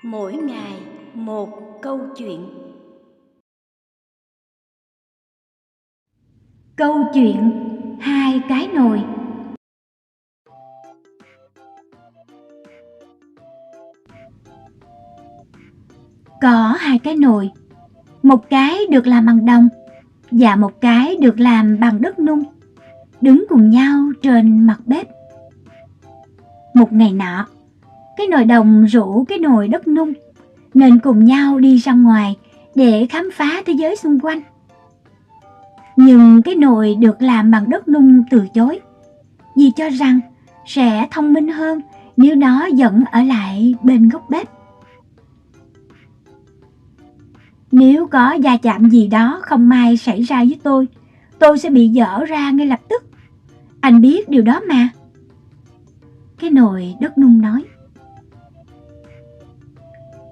Mỗi ngày một câu chuyện. Câu chuyện hai cái nồi. Có hai cái nồi, một cái được làm bằng đồng và một cái được làm bằng đất nung, đứng cùng nhau trên mặt bếp. Một ngày nọ, cái nồi đồng rủ cái nồi đất nung nên cùng nhau đi ra ngoài để khám phá thế giới xung quanh. Nhưng cái nồi được làm bằng đất nung từ chối, vì cho rằng sẽ thông minh hơn nếu nó vẫn ở lại bên góc bếp. Nếu có va chạm gì đó không may xảy ra với tôi sẽ bị dở ra ngay lập tức. Anh biết điều đó mà. Cái nồi đất nung nói.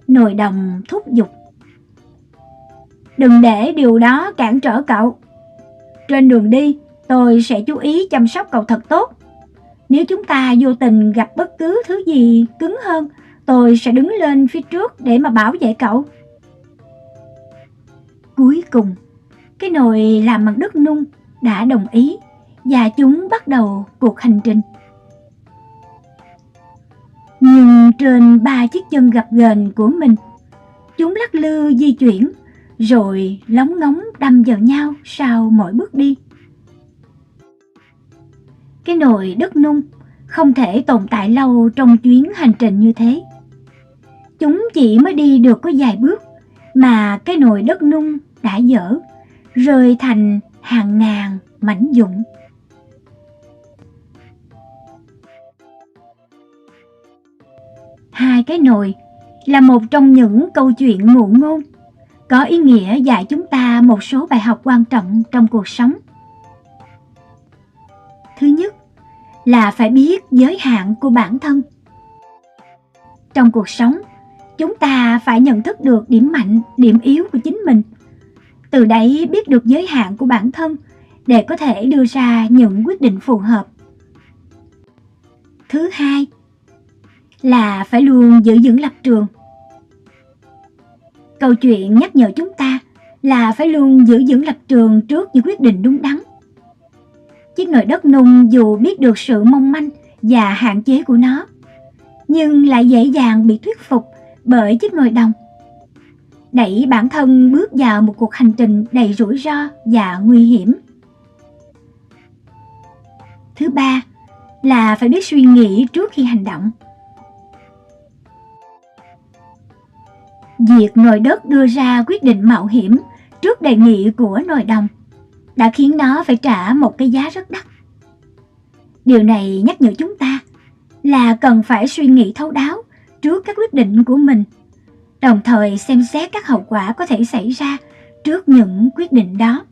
Nồi đồng thúc giục. Đừng để điều đó cản trở cậu. Trên đường đi, tôi sẽ chú ý chăm sóc cậu thật tốt. Nếu chúng ta vô tình gặp bất cứ thứ gì cứng hơn, tôi sẽ đứng lên phía trước để mà bảo vệ cậu. Cuối cùng, cái nồi làm bằng đất nung đã đồng ý và chúng bắt đầu cuộc hành trình. Nhưng trên 3 chiếc chân gập ghềnh của mình, chúng lắc lư di chuyển rồi lóng ngóng đâm vào nhau sau mỗi bước đi. Cái nồi đất nung không thể tồn tại lâu trong chuyến hành trình như thế. Chúng chỉ mới đi được có vài bước mà cái nồi đất nung đã dở, rơi thành hàng ngàn mảnh vụn. Hai cái nồi là một trong những câu chuyện ngụ ngôn, có ý nghĩa dạy chúng ta một số bài học quan trọng trong cuộc sống. Thứ nhất là phải biết giới hạn của bản thân. Trong cuộc sống, chúng ta phải nhận thức được điểm mạnh, điểm yếu của chính mình. Từ đấy biết được giới hạn của bản thân để có thể đưa ra những quyết định phù hợp. Thứ hai là phải luôn giữ vững lập trường. Câu chuyện nhắc nhở chúng ta là phải luôn giữ vững lập trường trước những quyết định đúng đắn. Chiếc nồi đất nung dù biết được sự mong manh và hạn chế của nó, nhưng lại dễ dàng bị thuyết phục bởi chiếc nồi đồng, đẩy bản thân bước vào một cuộc hành trình đầy rủi ro và nguy hiểm. Thứ ba là phải biết suy nghĩ trước khi hành động. Việc nồi đất đưa ra quyết định mạo hiểm trước đề nghị của nồi đồng đã khiến nó phải trả một cái giá rất đắt. Điều này nhắc nhở chúng ta là cần phải suy nghĩ thấu đáo trước các quyết định của mình, đồng thời xem xét các hậu quả có thể xảy ra trước những quyết định đó.